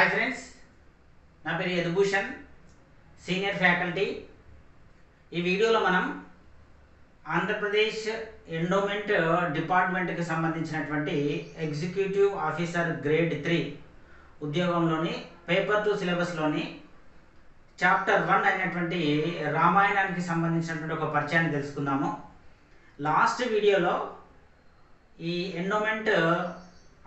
Hi friends, నా పేరు Yadubhushan, senior faculty. ఈ వీడియోలో మనం ఆంధ్రప్రదేశ్ ఎండోమెంట్ డిపార్ట్మెంట్కి సంబంధించినటువంటి ఎగ్జిక్యూటివ్ ఆఫీసర్ గ్రేడ్ 3 ఉద్యోగంలోని పేపర్ 2 సిలబస్లోని చాప్టర్ 1 అయినటువంటి రామాయణానికి సంబంధించినటువంటి ఒక పరిచయాన్ని తెలుసుకుందాము. లాస్ట్ వీడియోలో ఈ ఎండోమెంట్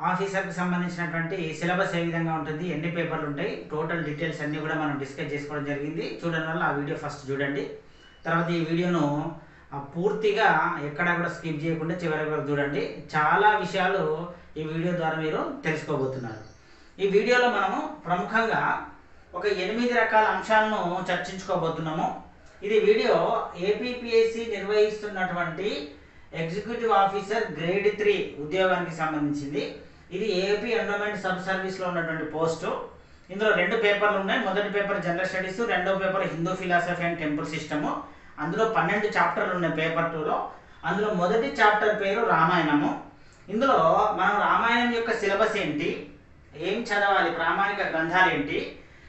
ఆఫీసర్కి సంబంధించినటువంటి సిలబస్ ఏ విధంగా ఉంటుంది, ఎన్ని పేపర్లు ఉంటాయి, టోటల్ డీటెయిల్స్ అన్నీ కూడా మనం డిస్కస్ చేసుకోవడం జరిగింది. చూడడం వల్ల ఆ వీడియో ఫస్ట్ చూడండి. తర్వాత ఈ వీడియోను పూర్తిగా ఎక్కడా కూడా స్కిప్ చేయకుండా చివరి వరకు చూడండి. చాలా విషయాలు ఈ వీడియో ద్వారా మీరు తెలుసుకోబోతున్నారు. ఈ వీడియోలో మనము ప్రముఖంగా ఒక 8 రకాల అంశాలను చర్చించుకోబోతున్నాము. ఇది వీడియో ఏపీపీఎస్సీ నిర్వహిస్తున్నటువంటి ఎగ్జిక్యూటివ్ ఆఫీసర్ గ్రేడ్ 3 ఉద్యోగానికి సంబంధించింది. ఇది ఏపీ ఎండోమెంట్ సబ్ సర్వీస్లో ఉన్నటువంటి పోస్టు. ఇందులో 2 పేపర్లు ఉన్నాయి. మొదటి పేపర్ జనరల్ స్టడీస్, రెండో paper Hindu philosophy and temple system. అందులో 12 చాప్టర్లు ఉన్నాయి పేపర్ 2లో. అందులో మొదటి చాప్టర్ పేరు రామాయణము. ఇందులో మనం రామాయణం యొక్క సిలబస్ ఏంటి, ఏం చదవాలి, ప్రామాణిక గ్రంథాలు ఏంటి,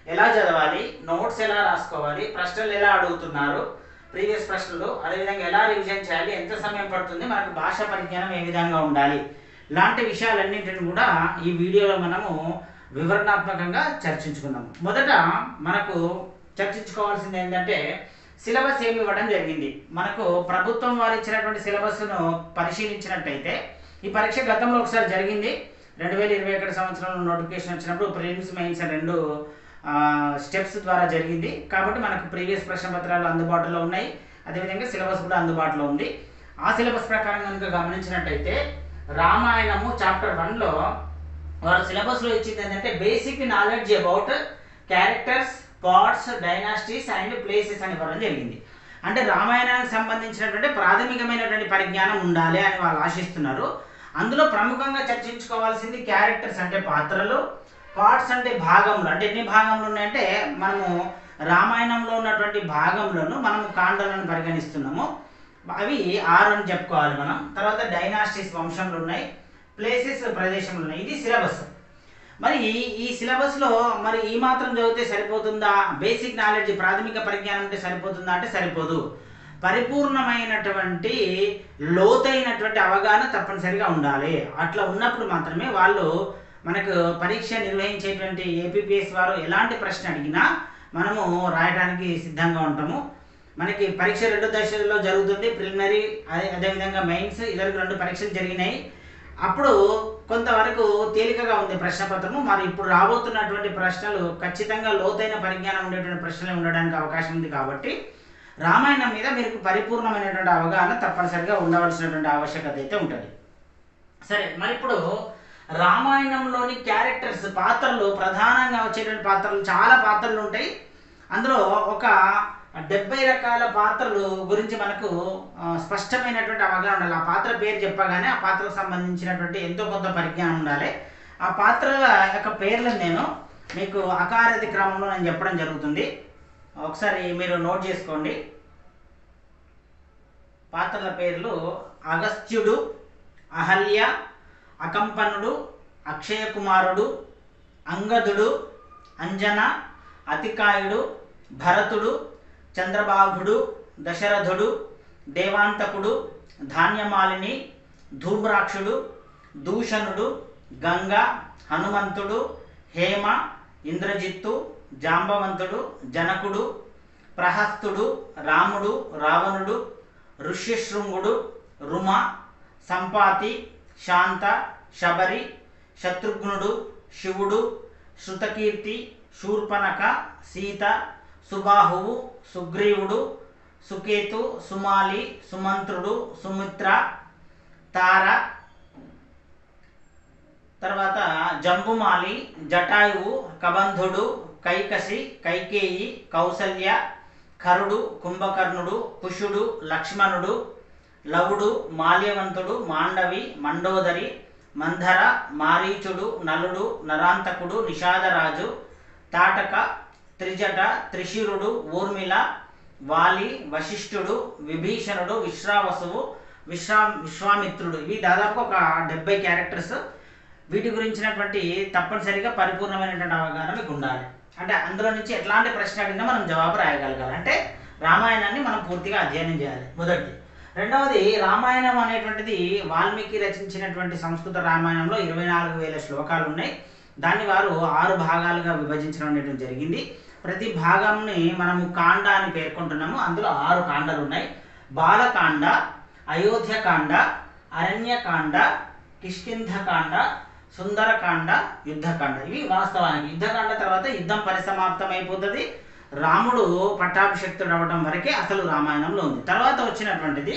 ఎలా చదవాలి, నోట్స్ ఎలా రాసుకోవాలి, ప్రశ్నలు ఎలా అడుగుతున్నారు, ప్రీవియస్ ప్రశ్నలు, అదేవిధంగా ఎలా రివిజన్ చేయాలి, ఎంత సమయం పడుతుంది, మనకు భాషా పరిజ్ఞానం ఏ విధంగా ఉండాలి, ఇలాంటి విషయాలన్నింటిని కూడా ఈ వీడియోలో మనము వివరణాత్మకంగా చర్చించుకుందాము. మొదట మనకు చర్చించుకోవాల్సింది ఏంటంటే సిలబస్ ఏమి ఇవ్వడం జరిగింది. మనకు ప్రభుత్వం వారు ఇచ్చినటువంటి సిలబస్ను పరిశీలించినట్టయితే ఈ పరీక్ష గతంలో ఒకసారి జరిగింది. 2021 సంవత్సరంలో నోటిఫికేషన్ వచ్చినప్పుడు ప్రిలిమ్స్ మెయిన్స్ 2 స్టెప్స్ ద్వారా జరిగింది. కాబట్టి మనకు ప్రీవియస్ ప్రశ్న పత్రాలు అందుబాటులో ఉన్నాయి, అదేవిధంగా సిలబస్ కూడా అందుబాటులో ఉంది. ఆ సిలబస్ ప్రకారం కనుక గమనించినట్టయితే రామాయణము చాప్టర్ 1లో వారు సిలబస్లో ఇచ్చింది ఏంటంటే basic knowledge about characters, parts, dynasties and places అని ఇవ్వడం జరిగింది. అంటే రామాయణానికి సంబంధించినటువంటి ప్రాథమికమైనటువంటి పరిజ్ఞానం ఉండాలి అని వాళ్ళు ఆశిస్తున్నారు. అందులో ప్రముఖంగా చర్చించుకోవాల్సింది క్యారెక్టర్స్ అంటే పాత్రలు, పార్ట్స్ అంటే భాగములు. అంటే ఎన్ని భాగములు ఉన్నాయంటే మనము రామాయణంలో ఉన్నటువంటి భాగంలోను మనము కాండలను పరిగణిస్తున్నాము, అవి 6 అని చెప్పుకోవాలి మనం. తర్వాత డైనాసిటీస్ వంశంలో ఉన్నాయి, ప్లేసెస్ ప్రదేశంలో ఉన్నాయి. ఇది సిలబస్. మరి ఈ సిలబస్లో మరి ఈ మాత్రం చదివితే సరిపోతుందా, బేసిక్ నాలెడ్జ్ ప్రాథమిక పరిజ్ఞానం అంటే సరిపోతుందా అంటే సరిపోదు. పరిపూర్ణమైనటువంటి లోతైనటువంటి అవగాహన తప్పనిసరిగా ఉండాలి. అట్లా ఉన్నప్పుడు మాత్రమే వాళ్ళు మనకు పరీక్ష నిర్వహించేటువంటి ఏపీపీఎస్ వారు ఎలాంటి ప్రశ్న అడిగినా మనము రాయడానికి సిద్ధంగా ఉంటాము. మనకి పరీక్ష 2 దశల్లో జరుగుతుంది, ప్రిలిమినరీ అదేవిధంగా మెయిన్స్. ఇద్దరికి 2 పరీక్షలు జరిగినాయి. అప్పుడు కొంతవరకు తేలికగా ఉంది ప్రశ్నపత్రము. మరి ఇప్పుడు రాబోతున్నటువంటి ప్రశ్నలు ఖచ్చితంగా లోతైన పరిజ్ఞానం ఉండేటువంటి ప్రశ్నలు ఉండడానికి అవకాశం ఉంది. కాబట్టి రామాయణం మీద మీకు పరిపూర్ణమైనటువంటి అవగాహన తప్పనిసరిగా ఉండవలసినటువంటి ఆవశ్యకత అయితే ఉంటుంది. సరే, మరి ఇప్పుడు రామాయణంలోని క్యారెక్టర్స్, పాత్రలు, ప్రధానంగా వచ్చేటువంటి పాత్రలు, చాలా పాత్రలు ఉంటాయి. అందులో ఒక 70 రకాల పాత్రలు గురించి మనకు స్పష్టమైనటువంటి అవగాహన ఉండాలి. ఆ పాత్ర పేరు చెప్పగానే ఆ పాత్రకు సంబంధించినటువంటి ఎంతో కొంత పరిజ్ఞానం ఉండాలి. ఆ పాత్రల యొక్క పేర్లను నేను మీకు అకారది క్రమంలో నేను చెప్పడం జరుగుతుంది. ఒకసారి మీరు నోట్ చేసుకోండి. పాత్రల పేర్లు: అగస్త్యుడు, అహల్య, అకంపనుడు, అక్షయ కుమారుడు, అంగదుడు, అంజన, అతికాయుడు, భరతుడు, చంద్రబాహుడు, దశరథుడు, దేవాంతకుడు, ధాన్యమాలిని, ధూమ్రాక్షుడు, దూషణుడు, గంగ, హనుమంతుడు, హేమ, ఇంద్రజిత్తు, జాంబవంతుడు, జనకుడు, ప్రహస్తుడు, రాముడు, రావణుడు, ఋష్యశృంగుడు, రుమ, సంపాతి, శాంత, శబరి, శత్రుఘ్నుడు, శివుడు, శృతకీర్తి, శూర్పణఖ, సీత, సుబాహువు, సుగ్రీవుడు, సుకేతు, సుమాలి, సుమంత్రుడు, సుమిత్ర, తార, తర్వాత జంబుమాలి, జటాయువు, కబంధుడు, కైకసి, కైకేయి, కౌసల్య, కరుడు, కుంభకర్ణుడు, కుషుడు, లక్ష్మణుడు, లవుడు, మాల్యవంతుడు, మాండవి, మండోదరి, మంధర, మారీచుడు, నలుడు, నరాంతకుడు, నిషాదరాజు, తాటక, త్రిజట, త్రిశిరుడు, ఊర్మిళ, వాలి, వశిష్ఠుడు, విభీషణుడు, విశ్రావసువు, విశ్వామిత్రుడు. ఇవి దాదాపు ఒక 70 క్యారెక్టర్స్. వీటి గురించినటువంటి తప్పనిసరిగా పరిపూర్ణమైనటువంటి అవగాహన మీకు ఉండాలి. అంటే అందులో నుంచి ఎట్లాంటి ప్రశ్న అడిగినా మనం జవాబు రాయగలగాలి. అంటే రామాయణాన్ని మనం పూర్తిగా అధ్యయనం చేయాలి మొదటిది. రెండవది, రామాయణం అనేటువంటిది వాల్మీకి రచించినటువంటి సంస్కృత రామాయణంలో 24,000 శ్లోకాలు ఉన్నాయి. దాన్ని వారు 6 భాగాలుగా విభజించడం అనేటువంటి జరిగింది. ప్రతి భాగంని మనము కాండ అని పేర్కొంటున్నాము. అందులో 6 కాండలు ఉన్నాయి. బాలకాండ, అయోధ్యకాండ, అరణ్యకాండ, కిష్కింధకాండ, సుందరకాండ, యుద్ధకాండ. ఇవి వాస్తవానికి యుద్ధకాండ తర్వాత యుద్ధం పరిసమాప్తం అయిపోతుంది. రాముడు పట్టాభిషక్తుడు అవ్వడం వరకే అసలు రామాయణంలో ఉంది. తర్వాత వచ్చినటువంటిది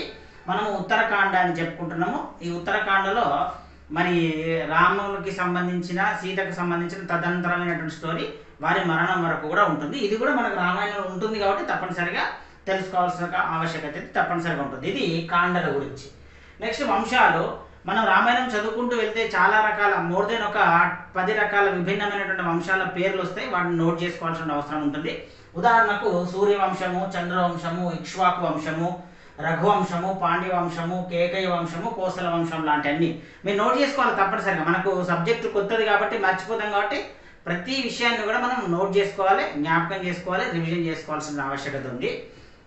మనము ఉత్తరకాండ అని చెప్పుకుంటున్నాము. ఈ ఉత్తరకాండలో మరి రాముడికి సంబంధించిన, సీతకు సంబంధించిన తదనంతరమైనటువంటి స్టోరీ వారి మరణం వరకు కూడా ఉంటుంది. ఇది కూడా మనకు రామాయణంలో ఉంటుంది కాబట్టి తప్పనిసరిగా తెలుసుకోవాల్సిన ఆవశ్యకత తప్పనిసరిగా ఉంటుంది. ఇది కాండల గురించి. నెక్స్ట్ వంశాలు. మనం రామాయణం చదువుకుంటూ వెళ్తే చాలా రకాల మోర్ దెన్ ఒక 10 రకాల విభిన్నమైనటువంటి వంశాల పేర్లు వస్తాయి. వాటిని నోట్ చేసుకోవాల్సిన అవసరం ఉంటుంది. ఉదాహరణకు సూర్యవంశము, చంద్రవంశము, ఇక్ష్వాకు వంశము, రఘువంశము, పాండ్య వంశము, కేకయ వంశము, కోసల వంశం లాంటి అన్ని మీరు నోట్ చేసుకోవాలి తప్పనిసరిగా. మనకు సబ్జెక్టు కొత్తది కాబట్టి మర్చిపోతాం కాబట్టి ప్రతి విషయాన్ని కూడా మనం నోట్ చేసుకోవాలి, జ్ఞాపకం చేసుకోవాలి, రివిజన్ చేసుకోవాల్సిన ఆవశ్యకత ఉంది.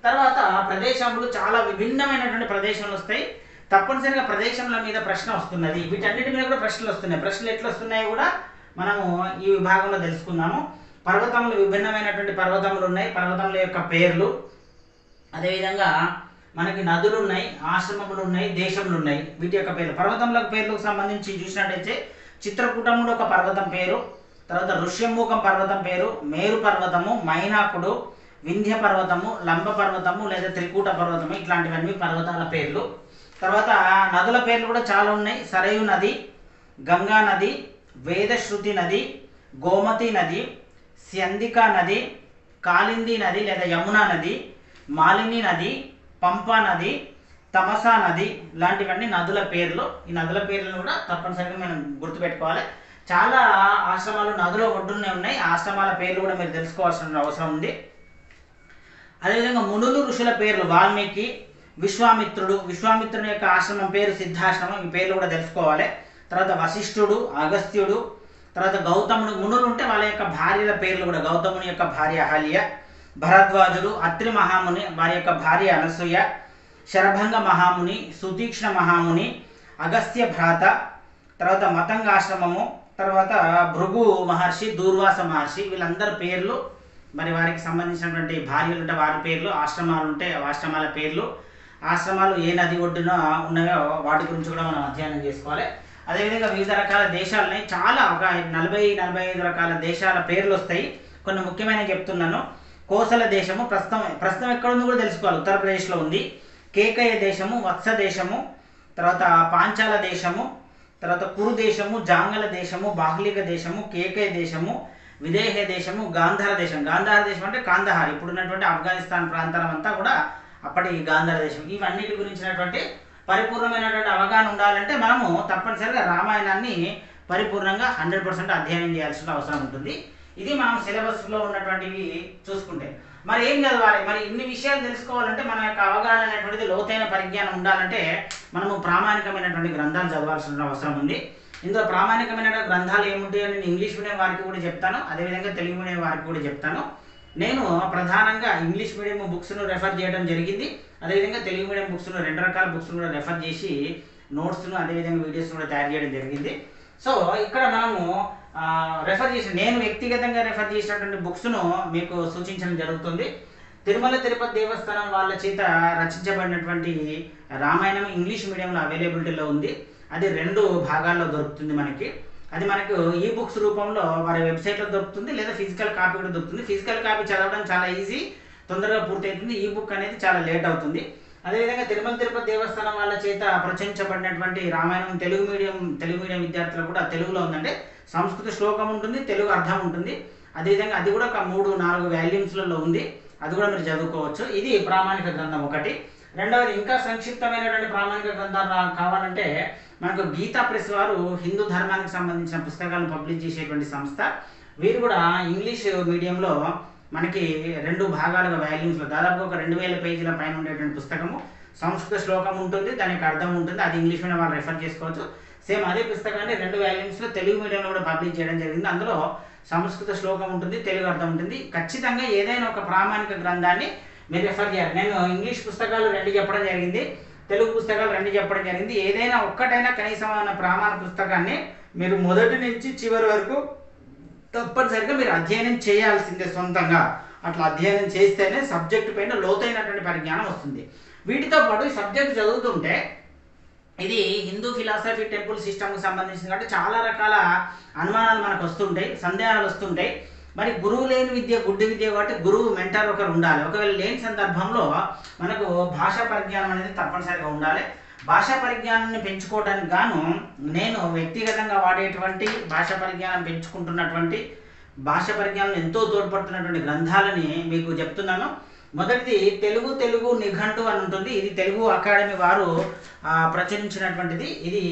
తర్వాత ప్రదేశములు, చాలా విభిన్నమైనటువంటి ప్రదేశాలు వస్తాయి. తప్పనిసరిగా ప్రదేశంల మీద ప్రశ్న వస్తున్నది. వీటన్నిటి మీద కూడా ప్రశ్నలు వస్తున్నాయి. ప్రశ్నలు ఎట్లా వస్తున్నాయో కూడా మనము ఈ విభాగంలో తెలుసుకుందాము. పర్వతములు, విభిన్నమైనటువంటి పర్వతములు ఉన్నాయి. పర్వతముల యొక్క పేర్లు, అదేవిధంగా మనకి నదులు ఉన్నాయి, ఆశ్రమములు ఉన్నాయి, దేశములు ఉన్నాయి. వీటి యొక్క పేర్లు, పర్వతముల పేర్లకు సంబంధించి చూసినట్టయితే చిత్రకూటముడు ఒక పర్వతం పేరు, తర్వాత ఋష్యమూకం పర్వతం పేరు, మేరు పర్వతము, మైనాకుడు, వింధ్య పర్వతము, లంబ పర్వతము లేదా త్రికూట పర్వతము, ఇట్లాంటివన్నీ పర్వతాల పేర్లు. తర్వాత నదుల పేర్లు కూడా చాలా ఉన్నాయి. సరయు నది, గంగా నది, వేదశ్రుతి నది, గోమతి నది, స్యందికా నది, కాళింది నది లేదా యమునా నది, మాలిని నది, పంపా నది, తమసా నది లాంటివన్నీ నదుల పేర్లు. ఈ నదుల పేర్లను కూడా తప్పనిసరిగా మనం గుర్తుపెట్టుకోవాలి. చాలా ఆశ్రమాలు నదుల ఒడ్డునే ఉన్నాయి. ఆశ్రమాల పేర్లు కూడా మీరు తెలుసుకోవాల్సిన అవసరం ఉంది. అదేవిధంగా మునులు, ఋషుల పేర్లు వాల్మీకి, విశ్వామిత్రుడు, విశ్వామిత్రుని యొక్క ఆశ్రమం పేరు సిద్ధాశ్రమం, ఈ పేర్లు కూడా తెలుసుకోవాలి. తర్వాత వశిష్ఠుడు, అగస్త్యుడు, తర్వాత గౌతముడు. మునులు ఉంటే వాళ్ళ యొక్క భార్యల పేర్లు కూడా, గౌతముని యొక్క భార్య అహల్య, భరద్వాజుడు, అత్రి మహాముని వారి యొక్క భార్య అనసూయ, శరభంగ మహాముని, సుతీక్ష్ణ మహాముని, అగస్త్య భ్రాత, తర్వాత మతంగాశ్రమము, తర్వాత భృగు మహర్షి, దూర్వాస మహర్షి, వీళ్ళందరి పేర్లు, మరి వారికి సంబంధించినటువంటి భార్యలు ఉంటే వారి పేర్లు, ఆశ్రమాలు ఉంటే ఆశ్రమాల పేర్లు, ఆశ్రమాలు ఏ నది ఒడ్డున ఉన్నాయో వాటి గురించి కూడా మనం అధ్యయనం చేసుకోవాలి. అదేవిధంగా వివిధ రకాల దేశాలని, చాలా ఒక 40-45 రకాల దేశాల పేర్లు వస్తాయి. కొన్ని ముఖ్యమైనవి చెప్తున్నాను. కోసల దేశము ప్రస్తుతం ఎక్కడ ఉందో కూడా తెలుసుకోవాలి. ఉత్తరప్రదేశ్లో ఉంది. కేకయ దేశము, వత్స దేశము, తర్వాత పాంచాల దేశము, తర్వాత కురు దేశము, జాంగల దేశము, బాహ్లిక దేశము, కేకయ దేశము, విదేహ దేశము, గాంధార దేశం. గాంధార దేశం అంటే కాందహార్, ఇప్పుడున్నటువంటి ఆఫ్ఘనిస్తాన్ ప్రాంతం అంతా కూడా అప్పటి గాంధార దేశం. ఇవన్నిటి గురించినటువంటి పరిపూర్ణమైనటువంటి అవగాహన ఉండాలంటే మనము తప్పనిసరిగా రామాయణాన్ని పరిపూర్ణంగా 100% అధ్యయనం చేయాల్సిన అవసరం ఉంటుంది. ఇది మనం సిలబస్లో ఉన్నటువంటివి చూసుకుంటే. మరి ఏం చదవాలి? మరి ఇన్ని విషయాలు తెలుసుకోవాలంటే మన యొక్క అవగాహన అనేటువంటిది, లోతైన పరిజ్ఞానం ఉండాలంటే మనము ప్రామాణికమైనటువంటి గ్రంథాలు చదవాల్సిన అవసరం ఉంది. ఇందులో ప్రామాణికమైన గ్రంథాలు ఏముంటాయో నేను ఇంగ్లీష్ మీడియం వారికి కూడా చెప్తాను, అదేవిధంగా తెలుగు మీడియం వారికి కూడా చెప్తాను. నేను ప్రధానంగా ఇంగ్లీష్ మీడియం బుక్స్ను రెఫర్ చేయడం జరిగింది. అదేవిధంగా తెలుగు మీడియం బుక్స్ను, 2 రకాల బుక్స్ను కూడా రెఫర్ చేసి నోట్స్ను అదేవిధంగా వీడియోస్ను కూడా తయారు చేయడం జరిగింది. సో ఇక్కడ మనము రెఫర్ చేసి, నేను వ్యక్తిగతంగా రెఫర్ చేసినటువంటి బుక్స్ను మీకు సూచించడం జరుగుతుంది. తిరుమల తిరుపతి దేవస్థానం వాళ్ళ చేత రచించబడినటువంటి రామాయణం ఇంగ్లీష్ మీడియంలో అవైలబిలిటీలో ఉంది. అది 2 భాగాల్లో దొరుకుతుంది మనకి. అది మనకు ఈ బుక్స్ రూపంలో వారి వెబ్సైట్లో దొరుకుతుంది, లేదా ఫిజికల్ కాపీ కూడా దొరుకుతుంది. ఫిజికల్ కాపీ చదవడం చాలా ఈజీ, తొందరగా పూర్తవుతుంది. ఈ బుక్ అనేది చాలా లేట్ అవుతుంది. అదేవిధంగా తిరుమల తిరుపతి దేవస్థానం వాళ్ళ చేత ప్రచురించబడినటువంటి రామాయణం తెలుగు మీడియం విద్యార్థులు కూడా తెలుగులో ఉందంటే సంస్కృత శ్లోకం ఉంటుంది, తెలుగు అర్థం ఉంటుంది. అదేవిధంగా అది కూడా ఒక 3-4 వాల్యూమ్స్లలో ఉంది. అది కూడా మీరు చదువుకోవచ్చు. ఇది ప్రామాణిక గ్రంథం ఒకటి. రెండవది, ఇంకా సంక్షిప్తమైనటువంటి ప్రామాణిక గ్రంథాలు కావాలంటే మనకు గీతా ప్రెస్ వారు హిందూ ధర్మానికి సంబంధించిన పుస్తకాలను పబ్లిష్ చేసేటువంటి సంస్థ. వీరు కూడా ఇంగ్లీష్ మీడియంలో మనకి 2 భాగాలుగా వాల్యూమ్స్లో దాదాపు ఒక 2000 పేజీల పైన ఉండేటువంటి పుస్తకము. సంస్కృత శ్లోకం ఉంటుంది, దానికి అర్థం ఉంటుంది. అది ఇంగ్లీష్ మీడియం వాళ్ళు రెఫర్ చేసుకోవచ్చు. సేమ్ అదే పుస్తకాన్ని 2 వాల్యూమ్స్లో తెలుగు మీడియంలో కూడా పబ్లిష్ చేయడం జరిగింది. అందులో సంస్కృత శ్లోకం ఉంటుంది, తెలుగు అర్థం ఉంటుంది. ఖచ్చితంగా ఏదైనా ఒక ప్రామాణిక గ్రంథాన్ని మీరు రెఫర్ చేయాలి. నేను ఇంగ్లీష్ పుస్తకాలు 2 చెప్పడం జరిగింది, తెలుగు పుస్తకాలు 2 చెప్పడం జరిగింది. ఏదైనా ఒక్కటైనా కనీసం ప్రామాణిక పుస్తకాన్ని మీరు మొదటి నుంచి చివరి వరకు తప్పనిసరిగా మీరు అధ్యయనం చేయాల్సిందే సొంతంగా. అట్లా అధ్యయనం చేస్తేనే సబ్జెక్టు పైన లోతైనటువంటి పరిజ్ఞానం వస్తుంది. వీటితో పాటు ఈ సబ్జెక్ట్ చదువుతుంటే ఇది హిందూ ఫిలాసఫీ టెంపుల్ సిస్టమ్కి సంబంధించింది కాబట్టి చాలా రకాల అనుమానాలు మనకు వస్తుంటాయి, సందేహాలు వస్తుంటాయి. మరి గురువు లేని విద్య గుడ్డి విద్య కాబట్టి గురువు మెంటర్ ఒకరు ఉండాలి. ఒకవేళ లేని సందర్భంలో మనకు భాషా పరిజ్ఞానం అనేది తప్పనిసరిగా ఉండాలి. భాషా పరిజ్ఞానాన్ని పెంచుకోవడానికి గాను నేను వ్యక్తిగతంగా వాడేటువంటి భాషా పరిజ్ఞానం పెంచుకుంటున్నటువంటి భాషా పరిజ్ఞానం ఎంతో తోడ్పడుతున్నటువంటి గ్రంథాలని మీకు చెప్తున్నాను. మొదటిది తెలుగు నిఘంటు అని ఉంటుంది. ఇది తెలుగు అకాడమీ వారు ప్రచురించినటువంటిది. ఇది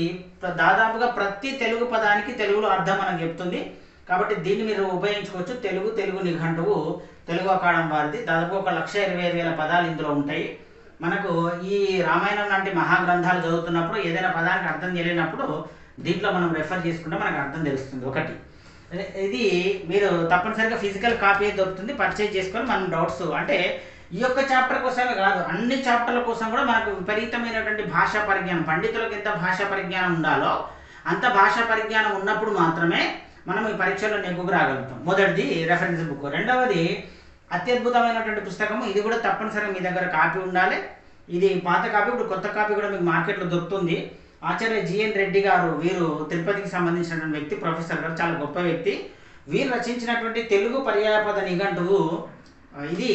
దాదాపుగా ప్రతి తెలుగు పదానికి తెలుగులో అర్థం మనకు చెప్తుంది. కాబట్టి దీన్ని మీరు ఉపయోగించుకోవచ్చు. తెలుగు నిఘంటువు తెలుగు అకాడమీ వారిది. దాదాపు 1,25,000 పదాలు ఇందులో ఉంటాయి. మనకు ఈ రామాయణం లాంటి మహాగ్రంథాలు చదువుతున్నప్పుడు ఏదైనా పదానికి అర్థం తెలియనప్పుడు దీంట్లో మనం రెఫర్ చేసుకుంటే మనకు అర్థం తెలుస్తుంది. ఒకటి ఇది మీరు తప్పనిసరిగా ఫిజికల్ కాపీ దొరుకుతుంది, పర్చేజ్ చేసుకొని మనం డౌట్స్ అంటే ఈ యొక్క చాప్టర్ కోసమే కాదు అన్ని చాప్టర్ల కోసం కూడా మనకు విపరీతమైనటువంటి భాషా పరిజ్ఞానం, పండితులకు ఎంత భాషా పరిజ్ఞానం ఉండాలో అంత భాషా పరిజ్ఞానం ఉన్నప్పుడు మాత్రమే మనం ఈ పరీక్షలో నెగ్గుకు రాగలుగుతాం. మొదటిది రెఫరెన్స్ బుక్. రెండవది అత్యద్భుతమైనటువంటి పుస్తకము. ఇది కూడా తప్పనిసరిగా మీ దగ్గర కాపీ ఉండాలి. ఇది పాత కాపీ, ఇప్పుడు కొత్త కాపీ కూడా మీకు మార్కెట్లో దొరుకుతుంది. ఆచార్య జిఎన్ రెడ్డి గారు, వీరు తిరుపతికి సంబంధించినటువంటి వ్యక్తి, ప్రొఫెసర్ గారు, చాలా గొప్ప వ్యక్తి. వీరు రచించినటువంటి తెలుగు పర్యాయపద నిఘంటువు ఇది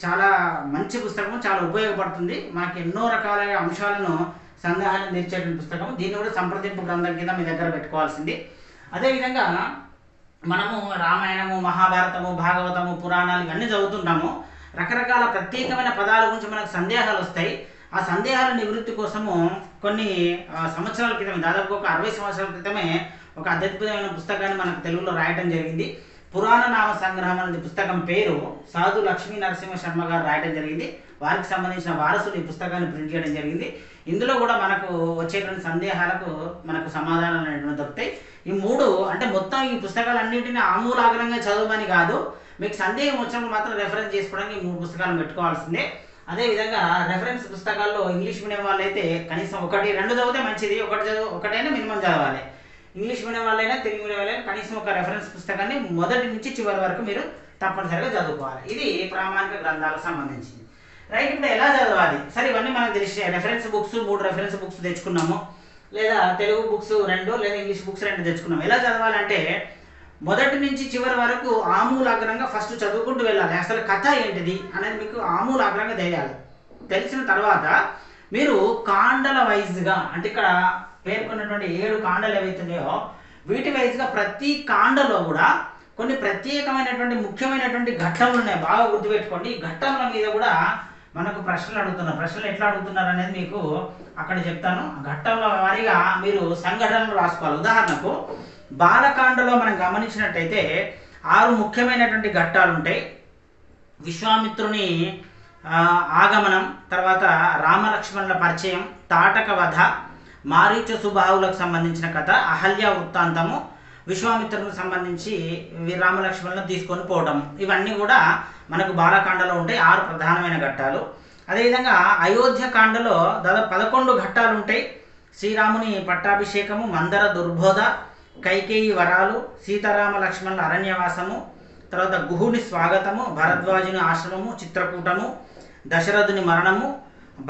చాలా మంచి పుస్తకం, చాలా ఉపయోగపడుతుంది. మనకి ఎన్నో రకాల అంశాలను సందేహాలను తీర్చేటువంటి పుస్తకం. దీన్ని కూడా సంప్రదింపు గ్రంథం కింద మీ దగ్గర పెట్టుకోవాల్సింది. అదేవిధంగా మనము రామాయణము, మహాభారతము, భాగవతము, పురాణాలు ఇవన్నీ చదువుతుంటాము. రకరకాల ప్రత్యేకమైన పదాల గురించి మనకు సందేహాలు వస్తాయి. ఆ సందేహాల నివృత్తి కోసము కొన్ని సంవత్సరాల క్రితమే, దాదాపు ఒక 60 సంవత్సరాల క్రితమే ఒక అద్భుతమైన పుస్తకాన్ని మనకు తెలుగులో రాయటం జరిగింది. పురాణ నామ సంగ్రహం అనే పుస్తకం పేరు సాధు లక్ష్మీ నరసింహ శర్మ గారు రాయటం జరిగింది. వారికి సంబంధించిన వారసులు ఈ పుస్తకాన్ని ప్రింట్ చేయడం జరిగింది. ఇందులో కూడా మనకు వచ్చేటువంటి సందేహాలకు మనకు సమాధానాలు అనేటువంటి దొరుకుతాయి. ఈ 3 అంటే మొత్తం ఈ పుస్తకాలన్నింటినీ ఆమూలాగ్రంగా చదవమని కాదు, మీకు సందేహం వచ్చినప్పుడు మాత్రం రెఫరెన్స్ చేసుకోవడానికి ఈ 3 పుస్తకాలు పెట్టుకోవాల్సిందే. అదేవిధంగా రెఫరెన్స్ పుస్తకాల్లో ఇంగ్లీష్ మీడియం వాళ్ళు అయితే కనీసం 1, 2 చదివితే మంచిది. ఒకటైనా మినిమం చదవాలి. ఇంగ్లీష్ మీడియం వాళ్ళైనా తెలుగు మీడియం వాళ్ళైనా కనీసం ఒక రెఫరెన్స్ పుస్తకాన్ని మొదటి నుంచి చివరి వరకు మీరు తప్పనిసరిగా చదువుకోవాలి. ఇది ప్రామాణిక గ్రంథాలకు సంబంధించింది. రైట్, ఇప్పుడు ఎలా చదవాలి? సరే, ఇవన్నీ మనకు తెలిసి రెఫరెన్స్ బుక్స్ 3 రెఫరెన్స్ బుక్స్ తెచ్చుకున్నాము, లేదా తెలుగు బుక్స్ 2 లేదా ఇంగ్లీష్ బుక్స్ 2 తెచ్చుకున్నాము. ఎలా చదవాలంటే మొదటి నుంచి చివరి వరకు ఆమూలాగ్రంగా ఫస్ట్ చదువుకుంటూ వెళ్ళాలి. అసలు కథ ఏంటిది అనేది మీకు ఆమూలాగ్రంగా తెలియాలి. తెలిసిన తర్వాత మీరు కాండల వైజ్గా, అంటే ఇక్కడ పేర్కొన్నటువంటి 7 కాండలు ఏవైతున్నాయో వీటి వైజ్గా ప్రతి కాండలో కూడా కొన్ని ప్రత్యేకమైనటువంటి ముఖ్యమైనటువంటి ఘట్టములు ఉన్నాయి. బాగా గుర్తుపెట్టుకోండి. ఈ ఘట్టముల మీద కూడా మనకు ప్రశ్నలు అడుగుతున్నారు. ప్రశ్నలు ఎట్లా అడుగుతున్నారు అనేది మీకు అక్కడ చెప్తాను. ఘట్టంలో వారీగా మీరు సంఘటనలు రాసుకోవాలి. ఉదాహరణకు బాలకాండలో మనం గమనించినట్టయితే 6 ముఖ్యమైనటువంటి ఘట్టాలు ఉంటాయి. విశ్వామిత్రుని ఆగమనం, తర్వాత రామలక్ష్మణుల పరిచయం, తాటక వధ, మారీచ సుబాహులకు సంబంధించిన కథ, అహల్య వృత్తాంతము, విశ్వామిత్రునికి సంబంధించి రామలక్ష్మణులను తీసుకొని పోవటం, ఇవన్నీ కూడా మనకు బాలకాండలో ఉంటాయి. 6 ప్రధానమైన ఘట్టాలు. అదేవిధంగా అయోధ్యకాండలో దాదాపు 11 ఘట్టాలు ఉంటాయి. శ్రీరాముని పట్టాభిషేకము, మందర దుర్బోధ, కైకేయి వరాలు, సీతారామ లక్ష్మణుల అరణ్యవాసము, తర్వాత గుహుని స్వాగతము, భరద్వాజుని ఆశ్రమము, చిత్రకూటము, దశరథుని మరణము,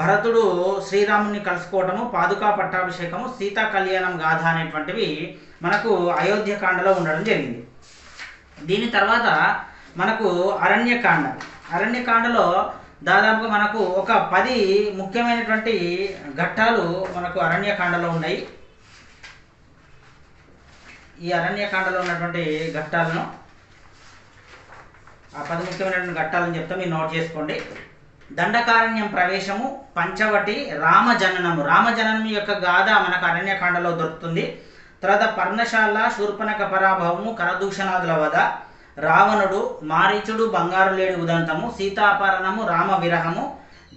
భరతుడు శ్రీరాముని కలుసుకోవటము, పాదుకా పట్టాభిషేకము, సీతా కళ్యాణం గాథ అనేటువంటివి మనకు అయోధ్యకాండలో ఉండడం జరిగింది. దీని తర్వాత మనకు అరణ్యకాండ. అరణ్యకాండలో దాదాపుగా మనకు ఒక 10 ముఖ్యమైనటువంటి ఘట్టాలు మనకు అరణ్యకాండలో ఉన్నాయి. ఈ అరణ్యకాండలో ఉన్నటువంటి ఘట్టాలను, ఆ 10 ముఖ్యమైనటువంటి ఘట్టాలను చెప్తా, మీరు నోట్ చేసుకోండి. దండకారణ్యం ప్రవేశము, పంచవటి, రామజననము. రామజననం యొక్క గాథ మనకు అరణ్యకాండలో దొరుకుతుంది. తర్వాత పర్ణశాల, శూర్పణఖ పరాభవము, కరదూషణాదుల వధ, రావణుడు, మారీచుడు, బంగారు లేడి ఉదంతము, సీతాపహరణము, రామ విరహము,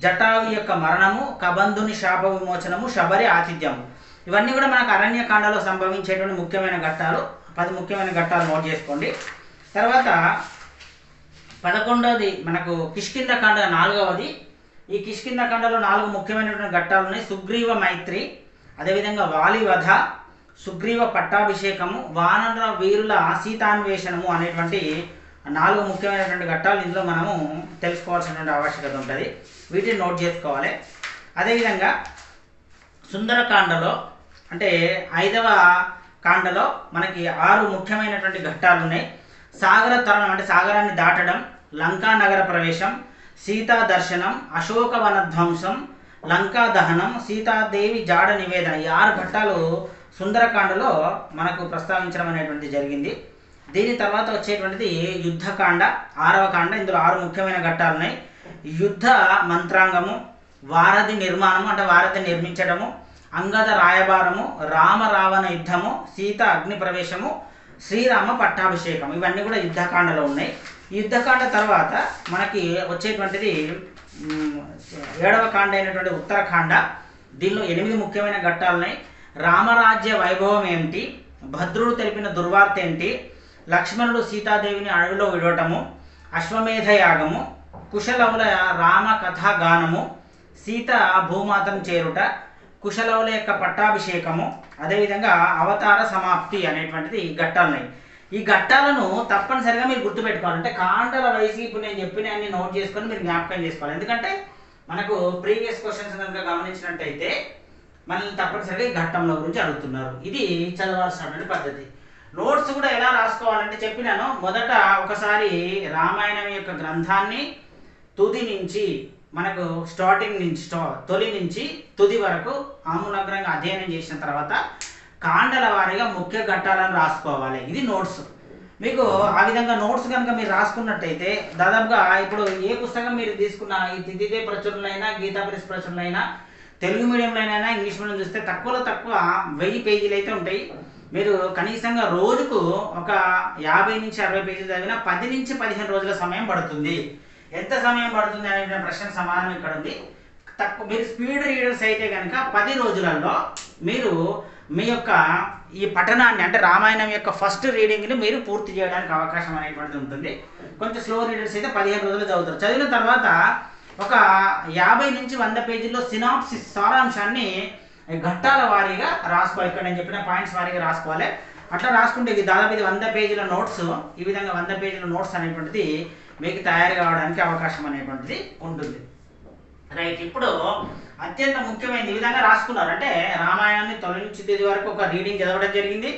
జటాయు యొక్క మరణము, కబంధుని శాప విమోచనము, శబరి ఆతిథ్యము. ఇవన్నీ కూడా మనకు అరణ్యకాండలో సంభవించేటువంటి ముఖ్యమైన ఘట్టాలు. 10 ముఖ్యమైన ఘట్టాలు నోట్ చేసుకోండి. తర్వాత 11వది మనకు కిష్కింధకాండ 4వది. ఈ కిష్కింధకాండలో 4 ముఖ్యమైనటువంటి ఘట్టాలు ఉన్నాయి. సుగ్రీవ మైత్రి, అదేవిధంగా వాలివధ, సుగ్రీవ పట్టాభిషేకము, వానర వీరుల సీతాన్వేషణము అనేటువంటి 4 ముఖ్యమైనటువంటి ఘట్టాలు ఇందులో మనము తెలుసుకోవాల్సినటువంటి ఆవశ్యకత ఉంటుంది. వీటిని నోట్ చేసుకోవాలి. అదేవిధంగా సుందరకాండలో అంటే 5వ కాండలో మనకి 6 ముఖ్యమైనటువంటి ఘట్టాలు ఉన్నాయి. సాగర తరణం అంటే సాగరాన్ని దాటడం, లంకా నగర ప్రవేశం, సీతా దర్శనం, అశోకవన ధ్వంసం, లంకా దహనం, సీతాదేవి జాడ నివేదన. ఈ 6 ఘట్టాలు సుందరకాండలో మనకు ప్రస్తావించడం అనేటువంటిది జరిగింది. దీని తర్వాత వచ్చేటువంటిది యుద్ధకాండ 6వ కాండ. ఇందులో 6 ముఖ్యమైన ఘట్టాలు ఉన్నాయి. యుద్ధ మంత్రాంగము, వారధి నిర్మాణము అంటే వారధి నిర్మించడము, అంగద రాయబారము, రామ రావణ యుద్ధము, సీత అగ్ని ప్రవేశము, శ్రీరామ పట్టాభిషేకం. ఇవన్నీ కూడా యుద్ధకాండలో ఉన్నాయి. ఈ యుద్ధకాండ తర్వాత మనకి వచ్చేటువంటిది 7వ కాండ అయినటువంటి ఉత్తరకాండ. దీనిలో 8 ముఖ్యమైన ఘట్టాలు ఉన్నాయి. రామరాజ్య వైభవం ఏమిటి, భద్రుడు తెలిపిన దుర్వార్త ఏంటి, లక్ష్మణుడు సీతాదేవిని అడవిలో విడవటము, అశ్వమేధ యాగము, కుశలవుల రామ కథాగానము, సీత భూమాతను చేరుట, కుశలవుల యొక్క పట్టాభిషేకము, అదేవిధంగా అవతార సమాప్తి అనేటువంటిది ఘట్టాలున్నాయి. ఈ ఘట్టాలను తప్పనిసరిగా మీరు గుర్తుపెట్టుకోవాలి. అంటే కాండల వయసు ఇప్పుడు నేను చెప్పిన అన్ని నోట్ చేసుకొని మీరు జ్ఞాపకం చేసుకోవాలి. ఎందుకంటే మనకు ప్రీవియస్ క్వశ్చన్స్ కనుక గమనించినట్టయితే మనల్ని తప్పనిసరిగా ఈ ఘట్టంలో గురించి అడుగుతున్నారు. ఇది చదవాల్సినటువంటి పద్ధతి. నోట్స్ కూడా ఎలా రాసుకోవాలంటే చెప్పినాను. మొదట ఒకసారి రామాయణం యొక్క గ్రంథాన్ని తుది నుంచి మనకు స్టార్టింగ్ నుంచి తొలి నుంచి తుది వరకు ఆమూలాగ్రంగా అధ్యయనం చేసిన తర్వాత కాండల వారీగా ముఖ్య ఘట్టాలను రాసుకోవాలి. ఇది నోట్స్. మీకు ఆ విధంగా నోట్స్ కనుక మీరు రాసుకున్నట్టయితే దాదాపుగా ఇప్పుడు ఏ పుస్తకం మీరు తీసుకున్నా, ఈ తిథిదే ప్రచురణలైనా, గీతా ప్రెస్ ప్రచురణలైనా, తెలుగు మీడియంలోనైనా, ఇంగ్లీష్ మీడియం చూస్తే తక్కువలో తక్కువ 1000 పేజీలు అయితే ఉంటాయి. మీరు కనీసంగా రోజుకు ఒక 50 నుంచి 60 పేజీలు చదివినా 10 నుంచి 15 రోజుల సమయం పడుతుంది. ఎంత సమయం పడుతుంది అనే ప్రశ్నకు సమాధానం ఇక్కడ ఉంది. తక్కువ మీరు స్పీడ్ రీడర్స్ అయితే కనుక 10 రోజులలో మీరు మీ యొక్క ఈ పఠనాన్ని అంటే రామాయణం యొక్క ఫస్ట్ రీడింగ్ని మీరు పూర్తి చేయడానికి అవకాశం అనేటువంటిది ఉంటుంది. కొంచెం స్లో రీడర్స్ అయితే 15 రోజులు చదువుతారు. చదివిన తర్వాత ఒక 50 నుంచి 100 పేజీల్లో సినాప్సిస్ సారాంశాన్ని ఘట్టాల వారీగా రాసుకోవాలి. ఇక్కడ నేను చెప్పిన పాయింట్స్ వారీగా రాసుకోవాలి. అట్లా రాసుకుంటే ఇది దాదాపు ఇది 100 పేజీల నోట్స్. ఈ విధంగా 100 పేజీల నోట్స్ అనేటువంటిది మీకు తయారు కావడానికి అవకాశం అనేటువంటిది ఉంటుంది. రైట్. ఇప్పుడు అత్యంత ముఖ్యమైనది ఈ విధంగా రాసుకున్నారు. అంటే రామాయణాన్ని తొలి నుంచి తుది వరకు ఒక రీడింగ్ చదవడం జరిగింది.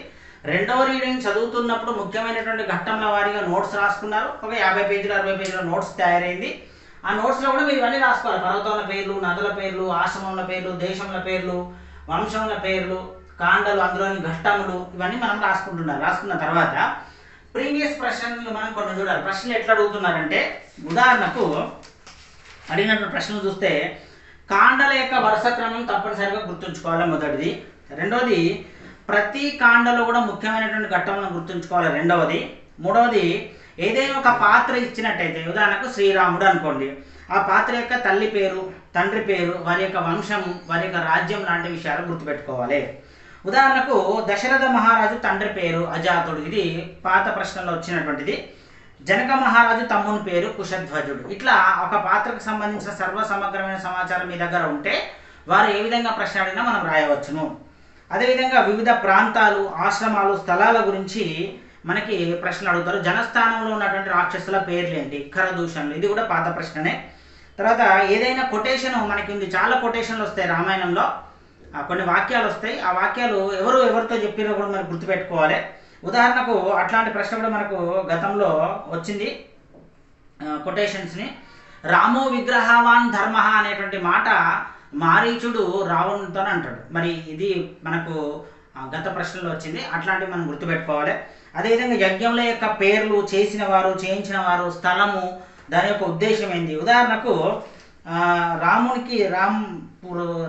రెండవ రీడింగ్ చదువుతున్నప్పుడు ముఖ్యమైనటువంటి ఘట్టంల వారీగా నోట్స్ రాసుకున్నారు. ఒక 50 పేజీలు 60 పేజీల నోట్స్ తయారైంది. ఆ నోట్స్లో కూడా మీరు ఇవన్నీ రాసుకోవాలి. పర్వతాల పేర్లు, నదుల పేర్లు, ఆశ్రమముల పేర్లు, దేశముల పేర్లు, వంశముల పేర్లు, కాండలు, అందులోని ఘట్టములు, ఇవన్నీ మనం రాసుకుంటున్నారు. రాసుకున్న తర్వాత ప్రీవియస్ ప్రశ్నలు మనం కొన్ని చూడాలి. ప్రశ్నలు ఎట్లా అడుగుతున్నారంటే ఉదాహరణకు అడిగినటువంటి ప్రశ్నలు చూస్తే కాండల యొక్క వరుస క్రమం తప్పనిసరిగా గుర్తుంచుకోవాలి మొదటిది. రెండవది ప్రతి కాండలో కూడా ముఖ్యమైనటువంటి ఘట్టములను గుర్తుంచుకోవాలి రెండవది. మూడవది ఏదైనా ఒక పాత్ర ఇచ్చినట్టయితే ఉదాహరణకు శ్రీరాముడు అనుకోండి, ఆ పాత్ర యొక్క తల్లి పేరు, తండ్రి పేరు, వారి యొక్క వంశము, వారి యొక్క రాజ్యం లాంటి విషయాలు గుర్తుపెట్టుకోవాలి. ఉదాహరణకు దశరథ మహారాజు తండ్రి పేరు అజాతుడు, ఇది పాత ప్రశ్నలో వచ్చినటువంటిది. జనక మహారాజు తమ్ముని పేరు కుశధ్వజుడు. ఇట్లా ఒక పాత్రకు సంబంధించిన సర్వ సమగ్రమైన సమాచారం మీ దగ్గర ఉంటే వారు ఏ విధంగా ప్రశ్న అడిగినా మనం రాయవచ్చును. అదేవిధంగా వివిధ ప్రాంతాలు, ఆశ్రమాలు, స్థలాల గురించి మనకి ప్రశ్నలు అడుగుతారు. జనస్థానంలో ఉన్నటువంటి రాక్షసుల పేర్లు ఏంటి, ఖరదూషణలు, ఇది కూడా పాత ప్రశ్ననే. తర్వాత ఏదైనా కొటేషన్ మనకి ఉంది, చాలా కొటేషన్లు వస్తాయి రామాయణంలో, కొన్ని వాక్యాలు వస్తాయి. ఆ వాక్యాలు ఎవరితో చెప్పినా కూడా మనం గుర్తుపెట్టుకోవాలి. ఉదాహరణకు అట్లాంటి ప్రశ్న కూడా మనకు గతంలో వచ్చింది కొటేషన్స్ని. రామో విగ్రహవాన్ ధర్మ అనేటువంటి మాట మారీచుడు రావణునితో అంటాడు. మరి ఇది మనకు గత ప్రశ్నలో వచ్చింది. అట్లాంటివి మనం గుర్తుపెట్టుకోవాలి. అదేవిధంగా యజ్ఞముల యొక్క పేర్లు, చేసిన వారు, చేయించిన వారు, స్థలము, దాని యొక్క ఉద్దేశం ఏంటి. ఉదాహరణకు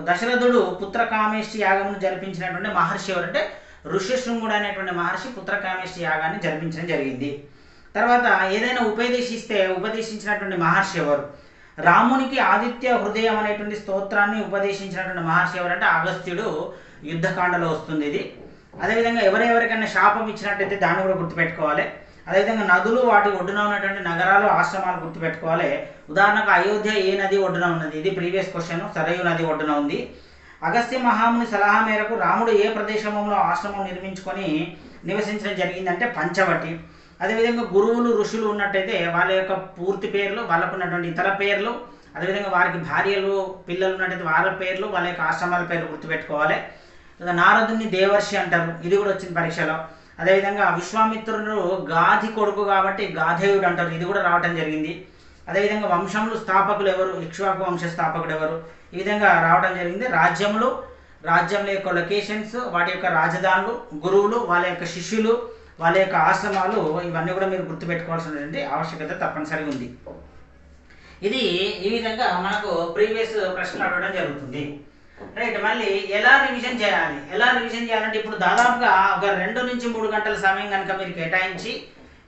దశరథుడు పుత్రకామేష్టి యాగమును జరిపించినటువంటి మహర్షి ఎవరంటే ఋష్యశృంగుడు అనేటువంటి మహర్షి పుత్రకామేష్టి యాగాన్ని జరిపించడం జరిగింది. తర్వాత ఏదైనా ఉపదేశించినటువంటి మహర్షి ఎవరు. రామునికి ఆదిత్య హృదయం అనేటువంటి స్తోత్రాన్ని ఉపదేశించినటువంటి మహర్షి ఎవరంటే అగస్త్యుడు. యుద్ధకాండలో వస్తుంది ఇది. అదేవిధంగా ఎవరెవరికైనా శాపం ఇచ్చినట్టయితే దాన్ని కూడా గుర్తుపెట్టుకోవాలి. అదేవిధంగా నదులు, వాటి ఒడ్డున ఉన్నటువంటి నగరాలు, ఆశ్రమాలు గుర్తుపెట్టుకోవాలి. ఉదాహరణకు అయోధ్య ఏ నది ఒడ్డున ఉన్నది? ఇది ప్రీవియస్ క్వశ్చన్. సరయు నది ఒడ్డున ఉంది. అగస్త్య మహాముని సలహా మేరకు రాముడు ఏ ప్రదేశంలో ఆశ్రమం నిర్మించుకొని నివసించడం జరిగిందంటే పంచవటి. అదేవిధంగా గురువులు, ఋషులు ఉన్నట్టయితే వాళ్ళ యొక్క పూర్తి పేర్లు, వాళ్ళకు ఉన్నటువంటి ఇతర పేర్లు, అదేవిధంగా వారికి భార్యలు, పిల్లలు ఉన్నట్టయితే వాళ్ళ పేర్లు, వాళ్ళ యొక్క ఆశ్రమాల పేర్లు గుర్తుపెట్టుకోవాలి. నారదుని దేవర్షి అంటారు, ఇది కూడా వచ్చింది పరీక్షలో. అదేవిధంగా విశ్వామిత్రుడు గాధి కొడుకు కాబట్టి గాధేయుడు అంటారు, ఇది కూడా రావటం జరిగింది. అదేవిధంగా వంశములు స్థాపకులు ఎవరు? ఇక్ష్వాకు వంశ స్థాపకుడు ఎవరు? ఈ విధంగా రావడం జరిగింది. రాజ్యములు, రాజ్యముల యొక్క లొకేషన్స్, వాటి యొక్క రాజధానులు, గురువులు, వాళ్ళ యొక్క శిష్యులు, వాళ్ళ యొక్క ఆశ్రమాలు, ఇవన్నీ కూడా మీరు గుర్తుపెట్టుకోవాల్సినటువంటి ఆవశ్యకత తప్పనిసరిగా ఉంది. ఇది ఈ విధంగా మనకు ప్రీవియస్ ప్రశ్నలు అడగడం జరుగుతుంది. రైట్. మళ్ళీ ఎలా రివిజన్ చేయాలి? చేయాలంటే ఇప్పుడు దాదాపుగా ఒక 2 నుంచి 3 గంటల సమయం కనుక మీరు కేటాయించి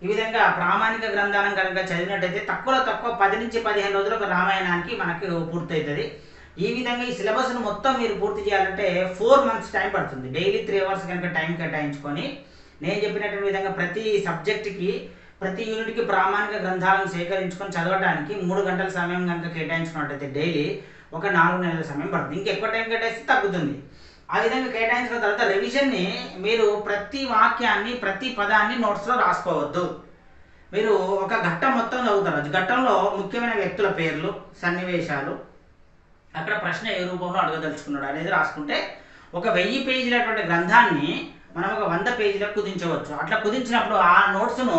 ఈ విధంగా ప్రామాణిక గ్రంథాలను కనుక చదివినట్టయితే తక్కువ 10 నుంచి 15 రోజులకు రామాయణానికి మనకు పూర్తవుతుంది. ఈ విధంగా ఈ సిలబస్ను మొత్తం మీరు పూర్తి చేయాలంటే 4 మంత్స్ టైం పడుతుంది. డైలీ 3 అవర్స్ కనుక టైం కేటాయించుకొని నేను చెప్పినటువంటి విధంగా ప్రతి సబ్జెక్టుకి, ప్రతి యూనిట్కి ప్రామాణిక గ్రంథాలను సేకరించుకొని చదవడానికి 3 గంటల సమయం కనుక కేటాయించుకున్నట్టయితే డైలీ ఒక 4 నెలల సమయం పడుతుంది. ఇంకెక్కువ టైం కేటాయిస్తే తగ్గుతుంది. ఆ విధంగా కేటాయించిన తర్వాత రివిజన్ని మీరు ప్రతి వాక్యాన్ని, ప్రతి పదాన్ని నోట్స్లో రాసుకోవద్దు. మీరు ఒక ఘట్టం మొత్తం చదువుతారు. ఘట్టంలో ముఖ్యమైన వ్యక్తుల పేర్లు, సన్నివేశాలు, అక్కడ ప్రశ్న ఏ రూపంలో అడగదలుచుకున్నాడు అనేది రాసుకుంటే ఒక 1000 పేజీలటువంటి గ్రంథాన్ని మనం ఒక 100 పేజీలకు కుదించవచ్చు. అట్లా కుదించినప్పుడు ఆ నోట్స్ను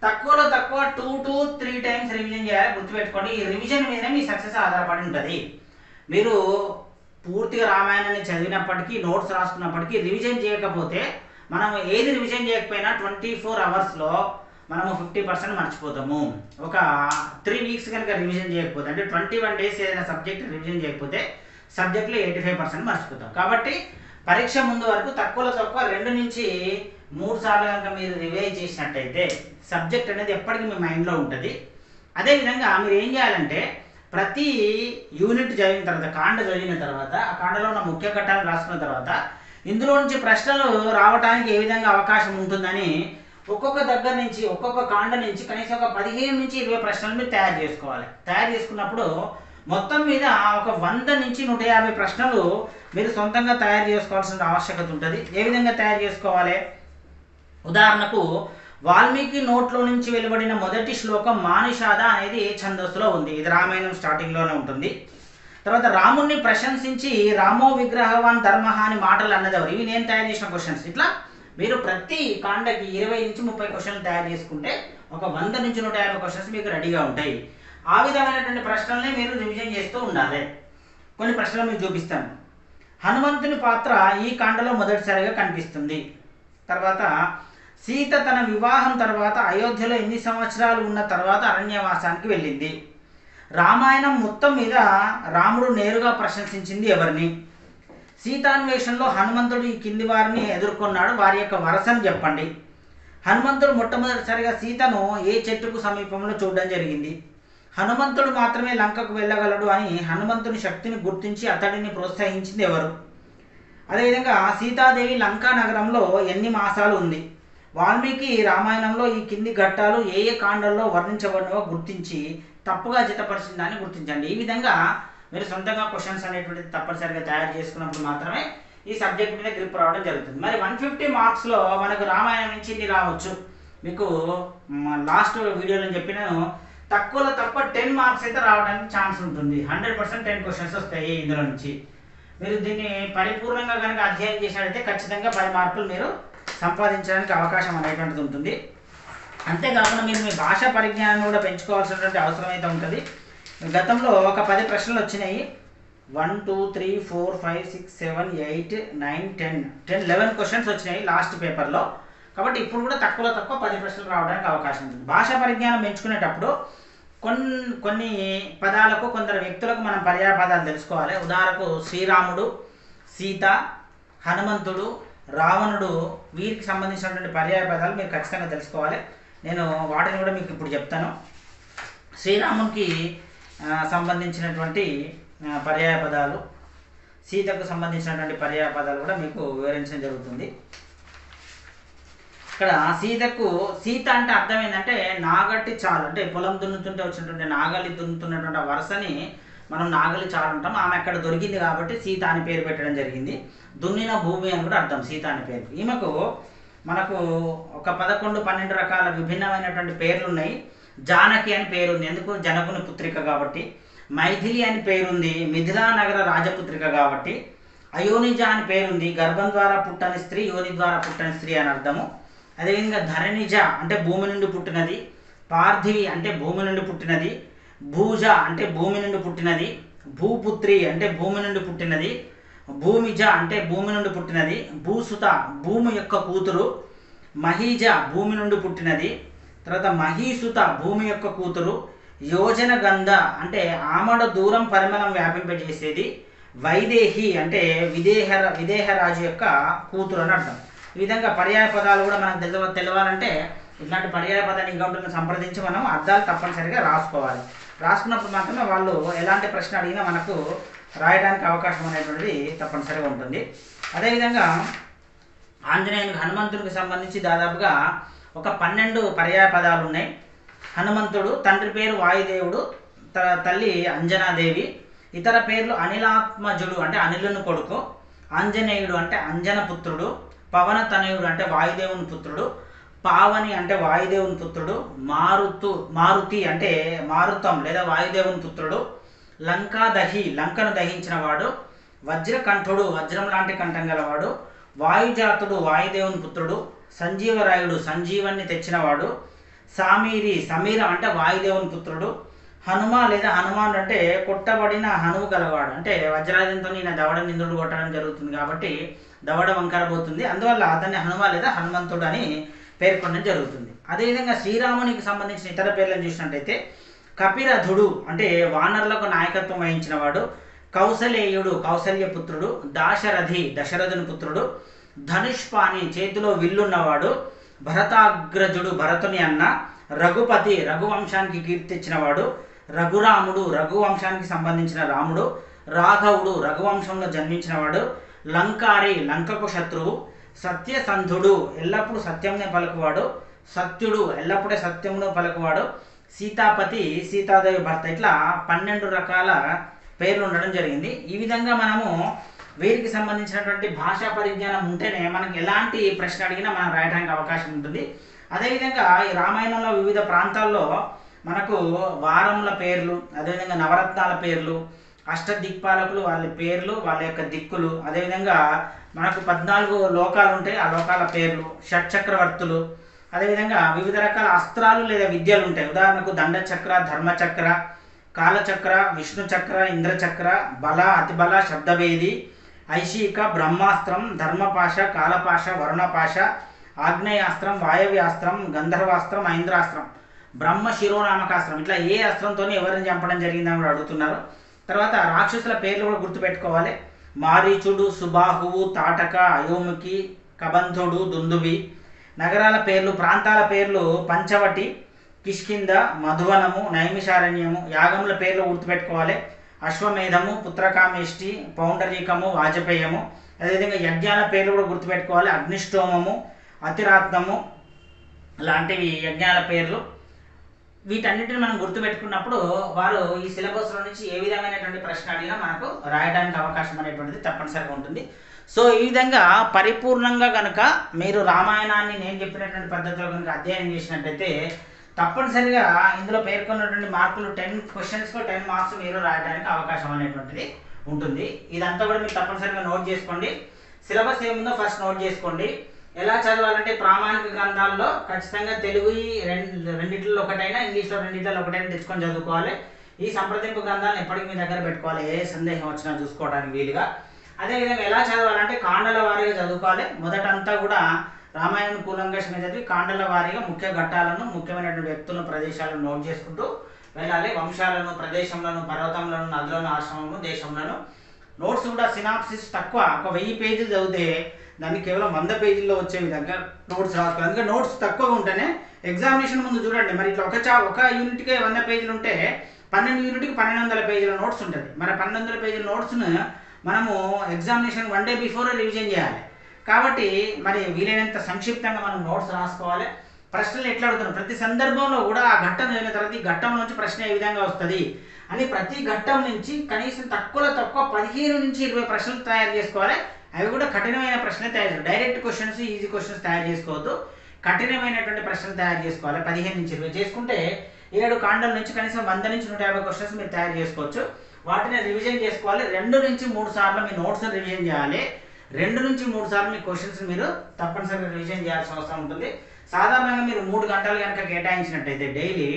తక్కువలో తక్కువ 2 to 3 టైమ్స్ రివిజన్ చేయాలి. గుర్తుపెట్టుకోండి, ఈ రివిజన్ మీద మీ సక్సెస్ ఆధారపడి ఉంటుంది. మీరు పూర్తిగా రామాయణాన్ని చదివినప్పటికీ, నోట్స్ రాసుకున్నప్పటికీ రివిజన్ చేయకపోతే, మనం ఏది రివిజన్ చేయకపోయినా 24 అవర్స్లో మనము 50% మర్చిపోతాము. ఒక 3 వీక్స్ కనుక రివిజన్ చేయకపోతే, అంటే 21 డేస్ ఏదైనా సబ్జెక్ట్ రివిజన్ చేయకపోతే సబ్జెక్ట్లో 85% మర్చిపోతాం. కాబట్టి పరీక్ష ముందు వరకు తక్కువలో తక్కువ 2 నుంచి 3 సార్లు కనుక మీరు రివైజ్ చేసినట్టయితే సబ్జెక్ట్ అనేది ఎప్పటికీ మీ మైండ్లో ఉంటుంది. అదేవిధంగా మీరు ఏం చేయాలంటే ప్రతి యూనిట్ చదివిన తర్వాత, కాండ చదివిన తర్వాత, ఆ కాండలో ఉన్న ముఖ్య ఘట్టాలను రాసుకున్న తర్వాత ఇందులో నుంచి ప్రశ్నలు రావడానికి ఏ విధంగా అవకాశం ఉంటుందని ఒక్కొక్క దగ్గర నుంచి, ఒక్కొక్క కాండ నుంచి కనీసం ఒక 15 నుంచి 20 ప్రశ్నలు మీరు తయారు చేసుకోవాలి. తయారు చేసుకున్నప్పుడు మొత్తం మీద ఒక 100 నుంచి 150 ప్రశ్నలు మీరు సొంతంగా తయారు చేసుకోవాల్సిన ఆవశ్యకత ఉంటుంది. ఏ విధంగా తయారు చేసుకోవాలి? ఉదాహరణకు వాల్మీకి నోట్లో నుంచి వెలువడిన మొదటి శ్లోకం మానిషాద అనేది ఛందస్సులో ఉంది. ఇది రామాయణం స్టార్టింగ్లోనే ఉంటుంది. తర్వాత రాముణ్ణి ప్రశంసించి రామో విగ్రహవాన్ ధర్మః అని మాటలు అన్నది ఎవరు? ఇవి నేను తయారు చేసిన క్వశ్చన్స్. ఇట్లా మీరు ప్రతి కాండకి 20 నుంచి 30 క్వశ్చన్లు తయారు చేసుకుంటే ఒక 100 నుంచి 150 క్వశ్చన్స్ మీకు రెడీగా ఉంటాయి. ఆ విధమైనటువంటి ప్రశ్నల్ని మీరు రివిజన్ చేస్తూ ఉండాలి. కొన్ని ప్రశ్నలు మీకు చూపిస్తాను. హనుమంతుని పాత్ర ఈ కాండలో మొదటిసారిగా కనిపిస్తుంది. తర్వాత సీత తన వివాహం తర్వాత అయోధ్యలో ఎన్ని సంవత్సరాలు ఉన్న తర్వాత అరణ్యవాసానికి వెళ్ళింది? రామాయణం మొత్తం మీద రాముడు నేరుగా ప్రశంసించింది ఎవరిని? సీతాన్వేషణలో హనుమంతుడు ఈ కింది వారిని ఎదుర్కొన్నాడు, వారి యొక్క వరసను చెప్పండి. హనుమంతుడు మొట్టమొదటిసారిగా సీతను ఏ చెట్టుకు సమీపంలో చూడడం జరిగింది? హనుమంతుడు మాత్రమే లంకకు వెళ్ళగలడు అని హనుమంతుని శక్తిని గుర్తించి అతడిని ప్రోత్సహించింది ఎవరు? అదేవిధంగా సీతాదేవి లంకా నగరంలో ఎన్ని మాసాలు ఉంది? వాల్మీకి రామాయణంలో ఈ కింది ఘట్టాలు ఏ ఏ కాండల్లో వర్ణించబడినవో గుర్తించి తప్పుగా జతపరిచిందని గుర్తించండి. ఈ విధంగా మీరు సొంతంగా క్వశ్చన్స్ అనేటువంటిది తప్పనిసరిగా తయారు చేసుకున్నప్పుడు మాత్రమే ఈ సబ్జెక్ట్ మీద గ్రిప్ రావడం జరుగుతుంది. మరి 150 మార్క్స్లో మనకు రామాయణం నుంచి ఇన్ని రావచ్చు. మీకు లాస్ట్ వీడియోలో చెప్పినాను, తక్కువలో తక్కువ 10 మార్క్స్ అయితే రావడానికి ఛాన్స్ ఉంటుంది. 100% 10 క్వశ్చన్స్ వస్తాయి ఇందులో నుంచి. మీరు దీన్ని పరిపూర్ణంగా కనుక అధ్యయనం చేసినట్లయితే ఖచ్చితంగా 10 మార్కులు మీరు సంపాదించడానికి అవకాశం అనేటువంటిది ఉంటుంది. అంతేకాకుండా మీరు మీ భాషా పరిజ్ఞానాన్ని కూడా పెంచుకోవాల్సినటువంటి అవసరం అయితే ఉంటుంది. గతంలో ఒక 10 ప్రశ్నలు వచ్చినాయి. 1 2 3 4 5 6 7 8 9 10 11 క్వశ్చన్స్ వచ్చినాయి లాస్ట్ పేపర్లో. కాబట్టి ఇప్పుడు కూడా తక్కువలో తక్కువ 10 ప్రశ్నలు రావడానికి అవకాశం ఉంటుంది. భాషా పరిజ్ఞానం పెంచుకునేటప్పుడు కొన్ని పదాలకు, కొందరు వ్యక్తులకు మనం పర్యాయ పదాలు తెలుసుకోవాలి. ఉదాహరణకు శ్రీరాముడు, సీత, హనుమంతుడు, రావణుడు, వీరికి సంబంధించినటువంటి పర్యాయ పదాలు మీరు ఖచ్చితంగా తెలుసుకోవాలి. నేను వాటిని కూడా మీకు ఇప్పుడు చెప్తాను. శ్రీరామునికి సంబంధించినటువంటి పర్యాయ పదాలు, సీతకు సంబంధించినటువంటి పర్యాయ పదాలు కూడా మీకు వివరించడం జరుగుతుంది. ఇక్కడ సీత అంటే అర్థం ఏంటంటే నాగటి చాలు, అంటే పొలం దున్నుతుంటే వచ్చినటువంటి నాగలి దున్నుతున్నటువంటి వరుసని మనం నాగలి చాలు అంటాం. ఆమె అక్కడ దొరికింది కాబట్టి సీత అని పేరు పెట్టడం జరిగింది. దున్నిన భూమి అని కూడా అర్థం సీత అని పేరు. ఈమెకు మనకు ఒక 11-12 రకాల విభిన్నమైనటువంటి పేర్లు ఉన్నాయి. జానకి అని పేరుంది, ఎందుకు జనకుని పుత్రిక కాబట్టి. మైథిలి అని పేరుంది, మిథిలా నగర రాజపుత్రిక కాబట్టి. అయోనిజ అని పేరుంది, గర్భం ద్వారా పుట్టని స్త్రీ, యోని ద్వారా పుట్టని స్త్రీ అని అర్థము. అదేవిధంగా ధరణిజ అంటే భూమి నుండి పుట్టినది, పార్థివి అంటే భూమి నుండి పుట్టినది, భూజ అంటే భూమి నుండి పుట్టినది, భూపుత్రి అంటే భూమి నుండి పుట్టినది, భూమిజ అంటే భూమి నుండి పుట్టినది, భూసుత భూమి యొక్క కూతురు, మహీజ భూమి నుండి పుట్టినది, తర్వాత మహీసుత భూమి యొక్క కూతురు, యోజన గంధ అంటే ఆమడ దూరం పరిమళం వ్యాపింపజేసేది, వైదేహి అంటే విదేహరాజు యొక్క కూతురు అని అర్థం. ఈ విధంగా పర్యాయ పదాలు కూడా మనకు తెలవాలంటే ఇట్లాంటి పర్యాయ పదాన్ని నిఘంటువులను సంప్రదించి మనం అర్థాలు తప్పనిసరిగా రాసుకోవాలి. రాసుకున్నప్పుడు మాత్రమే వాళ్ళు ఎలాంటి ప్రశ్న అడిగినా మనకు రాయడానికి అవకాశం అనేటువంటిది తప్పనిసరిగా ఉంటుంది. అదేవిధంగా ఆంజనేయునికి హనుమంతుడికి సంబంధించి దాదాపుగా ఒక 12 పర్యాయ పదాలు ఉన్నాయి. హనుమంతుడు తండ్రి పేరు వాయుదేవుడు, తల్లి అంజనాదేవి. ఇతర పేర్లు అనిలాత్మజుడు అంటే అనిలుని కొడుకు, ఆంజనేయుడు అంటే అంజన పుత్రుడు, పవన తనయుడు అంటే వాయుదేవుని పుత్రుడు, పావని అంటే వాయుదేవుని పుత్రుడు, మారుతి అంటే మారుతం లేదా వాయుదేవుని పుత్రుడు, లంకాదహి లంకను దహించిన వాడు, వజ్రకంఠుడు వజ్రం లాంటి కంఠం గలవాడు, వాయుజాతుడు వాయుదేవుని పుత్రుడు, సంజీవరాయుడు సంజీవన్ని తెచ్చినవాడు, సమీర అంటే వాయుదేవుని పుత్రుడు, హనుమ లేదా హనుమాన్ అంటే కొట్టబడిన హనువు గలవాడు, అంటే వజ్రాయుధంతో ఈయన దవడ ఇంద్రుడు కొట్టడం జరుగుతుంది కాబట్టి దవడ వంకర పోతుంది, అందువల్ల అతన్ని హనుమ లేదా హనుమంతుడు అని పేర్కొనడం జరుగుతుంది. అదేవిధంగా శ్రీరామునికి సంబంధించిన ఇతర పేర్లను చూసినట్టయితే కపిరథుడు అంటే వానరులకు నాయకత్వం వహించిన వాడు, కౌసలేయుడు కౌసల్య పుత్రుడు, దాశరథి దశరథుని పుత్రుడు, ధనుష్పాని చేతిలో విల్లున్నవాడు, భరతాగ్రజుడు భరతుని అన్న, రఘుపతి రఘువంశానికి కీర్తి తెచ్చినవాడు, రఘురాముడు రఘువంశానికి సంబంధించిన రాముడు, రాఘవుడు రఘువంశంలో జన్మించినవాడు, లంకారి లంకకు శత్రువు, సత్యసంధుడు ఎల్లప్పుడూ సత్యంనే పలుకువాడు, సత్యుడు ఎల్లప్పుడే సత్యమును పలుకువాడు, సీతాపతి సీతాదేవి భర్త. ఇట్లా 12 రకాల పేర్లు ఉండడం జరిగింది. ఈ విధంగా మనము వీరికి సంబంధించినటువంటి భాషా పరిజ్ఞానం ఉంటేనే మనకి ఎలాంటి ప్రశ్న అడిగినా మనం రాయడానికి అవకాశం ఉంటుంది. అదేవిధంగా ఈ రామాయణంలో వివిధ ప్రాంతాల్లో మనకు వారముల పేర్లు, అదేవిధంగా నవరత్నాల పేర్లు, అష్టదిక్పాలకులు వాళ్ళ పేర్లు, వాళ్ళ యొక్క దిక్కులు, అదేవిధంగా మనకు 14 లోకాలు ఉంటాయి, ఆ లోకాల పేర్లు, షట్చక్రవర్తులు, అదేవిధంగా వివిధ రకాల అస్త్రాలు లేదా విద్యలు ఉంటాయి. ఉదాహరణకు దండచక్ర, ధర్మచక్ర, కాలచక్ర, విష్ణుచక్ర, ఇంద్రచక్ర, బల, అతిబల, శబ్దభేది, ఐశీక, బ్రహ్మాస్త్రం, ధర్మపాశ, కాలపాశ, వరుణపాశ, ఆగ్నేయాస్త్రం, వాయవ్యాస్త్రం, గంధర్వాస్త్రం, ఐంద్రాస్త్రం, బ్రహ్మ శిరోనామకాస్త్రం. ఇట్లా ఏ అస్త్రంతో ఎవరిని చంపడం జరిగిందని కూడా అడుగుతున్నారు. తర్వాత రాక్షసుల పేర్లు కూడా గుర్తుపెట్టుకోవాలి. మారీచుడు, సుబాహువు, తాటక, అయోముఖి, కబంధుడు, దుందుబి. నగరాల పేర్లు, ప్రాంతాల పేర్లు పంచవటి, కిష్కింద, మధువనము, నైమిషారణ్యము. యాగముల పేర్లు గుర్తుపెట్టుకోవాలి. అశ్వమేధము, పుత్రకామేష్టి, పౌండరీకము, వాజపేయము. అదేవిధంగా యజ్ఞాల పేర్లు కూడా గుర్తుపెట్టుకోవాలి. అగ్నిష్టోమము, అతిరాత్నము లాంటివి యజ్ఞాల పేర్లు. వీటన్నిటిని మనం గుర్తుపెట్టుకున్నప్పుడు వారు ఈ సిలబస్లో నుంచి ఏ విధమైనటువంటి ప్రశ్న అడిగినా మనకు రాయడానికి అవకాశం అనేటువంటిది తప్పనిసరిగా ఉంటుంది. సో ఈ విధంగా పరిపూర్ణంగా కనుక మీరు రామాయణాన్ని నేను చెప్పినటువంటి పద్ధతిలో కనుక అధ్యయనం చేసినట్టయితే తప్పనిసరిగా ఇందులో పేర్కొన్నటువంటి మార్కులు 10 క్వశ్చన్స్కు 10 మార్క్స్ మీరు రాయడానికి అవకాశం అనేటువంటిది ఉంటుంది. ఇదంతా కూడా మీరు తప్పనిసరిగా నోట్ చేసుకోండి. సిలబస్ ఏముందో ఫస్ట్ నోట్ చేసుకోండి. ఎలా చదవాలంటే ప్రామాణిక గ్రంథాల్లో ఖచ్చితంగా తెలుగు రెండిట్లో ఒకటైనా, ఇంగ్లీష్లో రెండిట్లో ఒకటైనా తెచ్చుకొని చదువుకోవాలి. ఈ సంప్రదింపు గ్రంథాలను ఎప్పటికీ మీ దగ్గర పెట్టుకోవాలి, ఏ సందేహం వచ్చినా చూసుకోవడానికి వీలుగా. అదేవిధంగా ఎలా చదవాలంటే కాండల వారీగా చదువుకోవాలి. మొదటంతా కూడా రామాయణం కూలంకషంగా చదివి కాండల వారీగా ముఖ్య ఘట్టాలను, ముఖ్యమైనటువంటి వ్యక్తులను, ప్రదేశాలను నోట్ చేసుకుంటూ వెళ్ళాలి. వంశాలను, ప్రదేశంలను, పర్వతములను, నదులను, ఆశ్రమము, దేశంలను. నోట్స్ కూడా సినాప్సిస్ తక్కువ, ఒక 1000 పేజీలు చదివితే దాన్ని కేవలం 100 పేజీల్లో వచ్చే విధంగా నోట్స్ రాసుకోవాలి. అందుకే నోట్స్ తక్కువగా ఉంటేనే ఎగ్జామినేషన్ ముందు చూడండి. మరి ఇట్లా ఒక యూనిట్కే 100 పేజీలు ఉంటే 12 యూనిట్కి 1200 పేజీల నోట్స్ ఉంటుంది. మరి 1200 పేజీల నోట్స్ను మనము ఎగ్జామినేషన్ 1 డే బిఫోర్ రివిజన్ చేయాలి. కాబట్టి మరి వీలైనంత సంక్షిప్తంగా మనం నోట్స్ రాసుకోవాలి. ప్రశ్నలు ఎట్లా అడుగుతున్నాం, ప్రతి సందర్భంలో కూడా ఆ ఘట్టం చదివిన తర్వాత ఈ ఘట్టం నుంచి ప్రశ్న ఏ విధంగా వస్తుంది అని ప్రతి ఘట్టం నుంచి కనీసం తక్కువ 15 నుంచి 20 ప్రశ్నలు తయారు చేసుకోవాలి. అవి కూడా కఠినమైన ప్రశ్నలు తయారు చేసుకోవాలి. డైరెక్ట్ క్వశ్చన్స్, ఈజీ క్వశ్చన్స్ తయారు చేసుకోవద్దు. కఠినమైనటువంటి ప్రశ్నలు తయారు చేసుకోవాలి. 15 నుంచి 20 చేసుకుంటే 7 కాండం నుంచి కనీసం 100 నుంచి 150 క్వశ్చన్స్ మీరు తయారు చేసుకోవచ్చు. వాటిని రివిజన్ చేసుకోవాలి. 2 నుంచి 3 సార్లు మీ నోట్స్ రివిజన్ చేయాలి. 2 నుంచి 3 సార్లు మీ క్వశ్చన్స్ మీరు తప్పనిసరిగా రివిజన్ చేయాల్సిన అవసరం ఉంటుంది. సాధారణంగా మీరు 3 గంటలు కనుక కేటాయించినట్టయితే డైలీ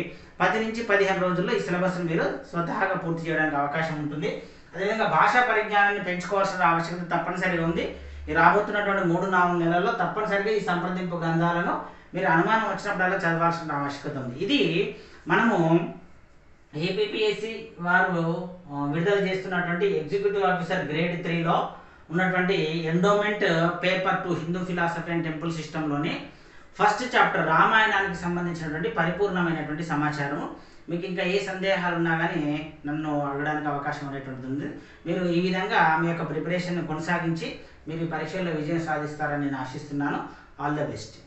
10 నుంచి 15 రోజుల్లో ఈ సిలబస్ని మీరు స్వతహాగా పూర్తి చేయడానికి అవకాశం ఉంటుంది. అదేవిధంగా భాషా పరిజ్ఞానాన్ని పెంచుకోవాల్సిన ఆవశ్యకత తప్పనిసరిగా ఉంది. ఈ రాబోతున్నటువంటి 3-4 నెలల్లో తప్పనిసరిగా ఈ సంప్రదింపు గ్రంథాలను మీరు అనుమానం వచ్చినప్పుడల్లా చదవాల్సిన ఆవశ్యకత ఉంది. ఇది మనము ఏపీపీఎస్సి వారు విడుదల చేస్తున్నటువంటి ఎగ్జిక్యూటివ్ ఆఫీసర్ గ్రేడ్ 3లో ఉన్నటువంటి endowment paper 2 Hindu philosophy and temple సిస్టంలోని ఫస్ట్ చాప్టర్ రామాయణానికి సంబంధించినటువంటి పరిపూర్ణమైనటువంటి సమాచారము. మీకు ఇంకా ఏ సందేహాలు ఉన్నా కానీ నన్ను అడగడానికి అవకాశం అనేటువంటిది ఉంది. మీరు ఈ విధంగా మీ యొక్క ప్రిపరేషన్ కొనసాగించి మీరు ఈ పరీక్షల్లో విజయం సాధిస్తారని నేను ఆశిస్తున్నాను. All the best.